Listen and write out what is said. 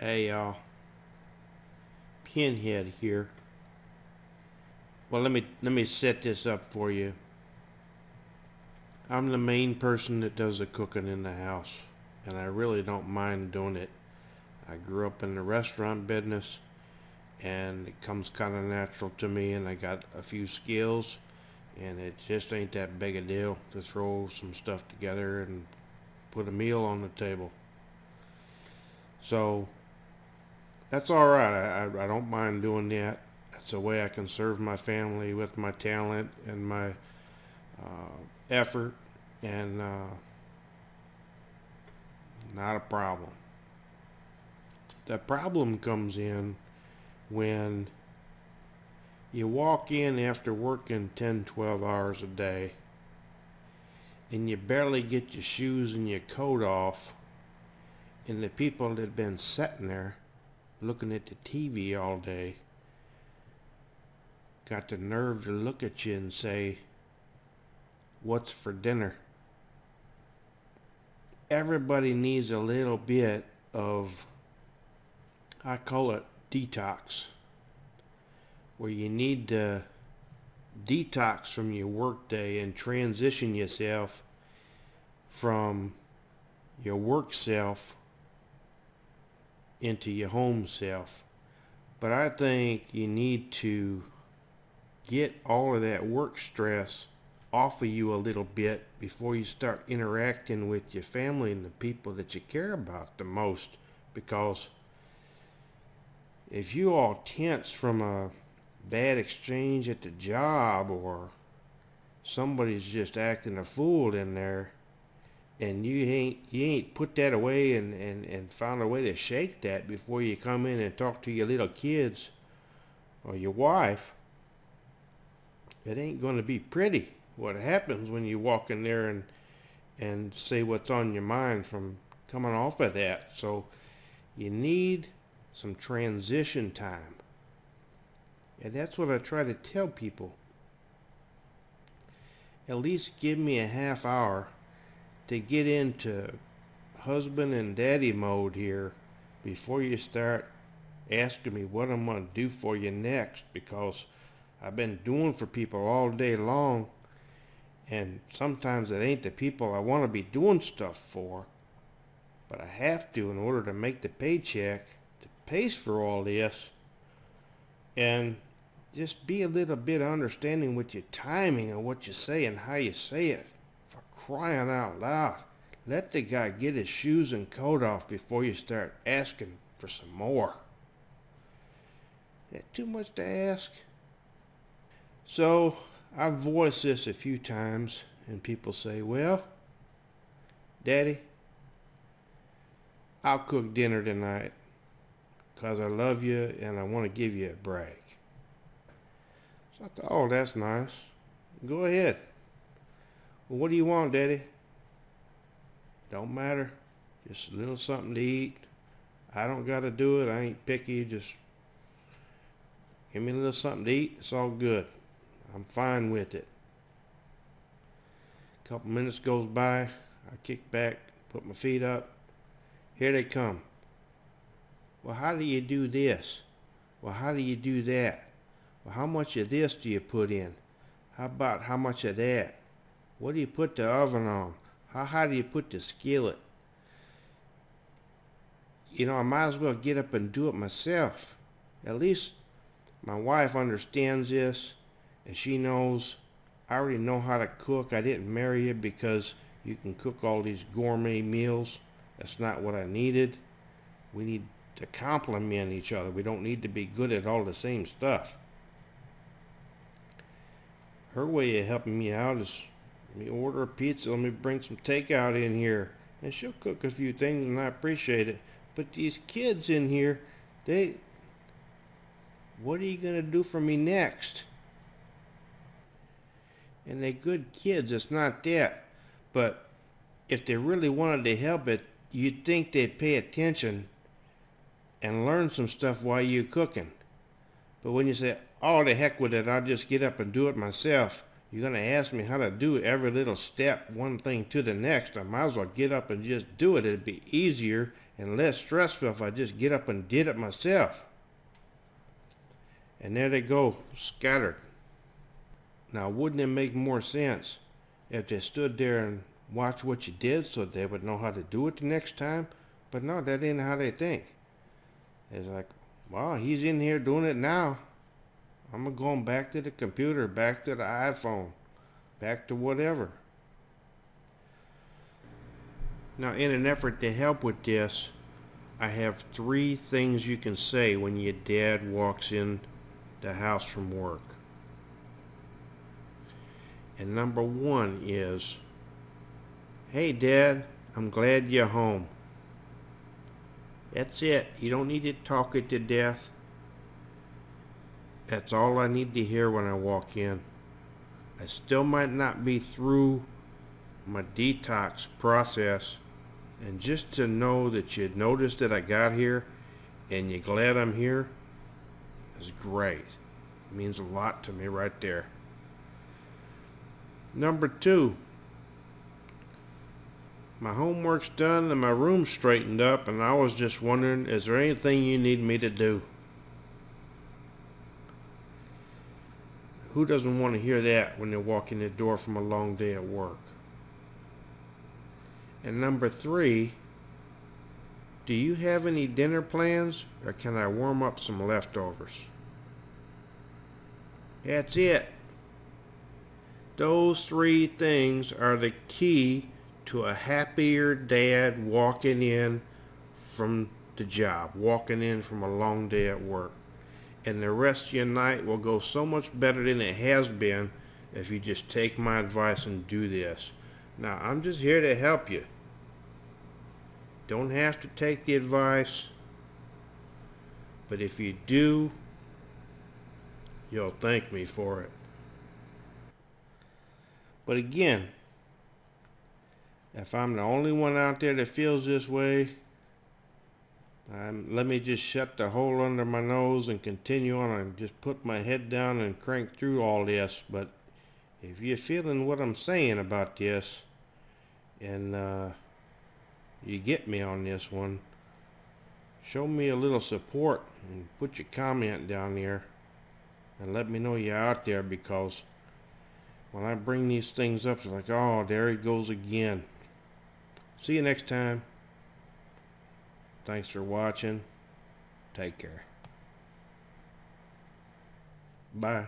Hey y'all, Pinhead here. Well, let me set this up for you. I'm the main person that does the cooking in the house, and I really don't mind doing it. I grew up in the restaurant business, and it comes kind of natural to me, and I got a few skills, and it just ain't that big a deal to throw some stuff together and put a meal on the table. So that's all right. I don't mind doing that. That's a way I can serve my family with my talent and my effort, and not a problem. The problem comes in when you walk in after working 10, 12 hours a day and you barely get your shoes and your coat off, and the people that have been sitting there looking at the TV all day got the nerve to look at you and say, "What's for dinner?" Everybody needs a little bit of, I call it detox, where you need to detox from your workday and transition yourself from your work self into your home self. But I think you need to get all of that work stress off of you a little bit before you start interacting with your family and the people that you care about the most. Because if you all tense from a bad exchange at the job, or somebody's just acting a fool in there, and you ain't put that away and found a way to shake that before you come in and talk to your little kids or your wife, it ain't going to be pretty what happens when you walk in there and say what's on your mind from coming off of that. So you need some transition time. And that's what I try to tell people. At least give me a half hour to get into husband and daddy mode here before you start asking me what I'm going to do for you next, because I've been doing for people all day long, and sometimes it ain't the people I want to be doing stuff for, but I have to in order to make the paycheck that pays for all this. And just be a little bit understanding with your timing and what you say and how you say it. For crying out loud, let the guy get his shoes and coat off before you start asking for some more. Is that too much to ask? So I've voiced this a few times, and people say, "Well, Daddy, I'll cook dinner tonight because I love you and I want to give you a break." So I thought, "Oh, that's nice. Go ahead. Well, what do you want, Daddy?" "Don't matter. Just a little something to eat. I don't got to do it. I ain't picky. Just give me a little something to eat. It's all good. I'm fine with it." A couple minutes goes by. I kick back, put my feet up. Here they come. "Well, how do you do this? Well, how do you do that? Well, how much of this do you put in? How about how much of that? What do you put the oven on? How high do you put the skillet?" I might as well get up and do it myself. At least my wife understands this, and she knows I already know how to cook. I didn't marry you because you can cook all these gourmet meals. That's not what I needed. We need to complement each other. We don't need to be good at all the same stuff. Her way of helping me out is, let me order a pizza, let me bring some takeout in here, and she'll cook a few things, and I appreciate it. But these kids in here, what are you going to do for me next? And they're good kids, it's not that. But if they really wanted to help it, you'd think they'd pay attention and learn some stuff while you're cooking. But when you say, "Oh, the heck with it, I'll just get up and do it myself," you're going to ask me how to do every little step, one thing to the next, I might as well get up and just do it. It'd be easier and less stressful if I just get up and did it myself. And there they go, scattered. Now, wouldn't it make more sense if they stood there and watched what you did so they would know how to do it the next time? But no, that ain't how they think. It's like, well, he's in here doing it now. I'm going back to the computer, back to the iPhone, back to whatever. Now, in an effort to help with this, I have 3 things you can say when your dad walks in the house from work. And number 1 is, "Hey Dad, I'm glad you're home." That's it. You don't need to talk it to death. That's all I need to hear when I walk in. I still might not be through my detox process, and just to know that you noticed that I got here and you're glad I'm here is great. It means a lot to me right there. Number 2, my homework's done and my room's straightened up, and I was just wondering, is there anything you need me to do? Who doesn't want to hear that when they walk in the door from a long day at work? And number 3, do you have any dinner plans, or can I warm up some leftovers? That's it. Those 3 things are the key to a happier dad walking in from the job, walking in from a long day at work. And the rest of your night will go so much better than it has been if you just take my advice and do this. Now, I'm just here to help you. Don't have to take the advice, but if you do, you'll thank me for it. But again, if I'm the only one out there that feels this way, let me just shut the hole under my nose and continue on and just put my head down and crank through all this. But if you're feeling what I'm saying about this, and you get me on this one, show me a little support and put your comment down there and let me know you're out there, because when I bring these things up, it's like, oh, there he goes again. See you next time. Thanks for watching. Take care. Bye.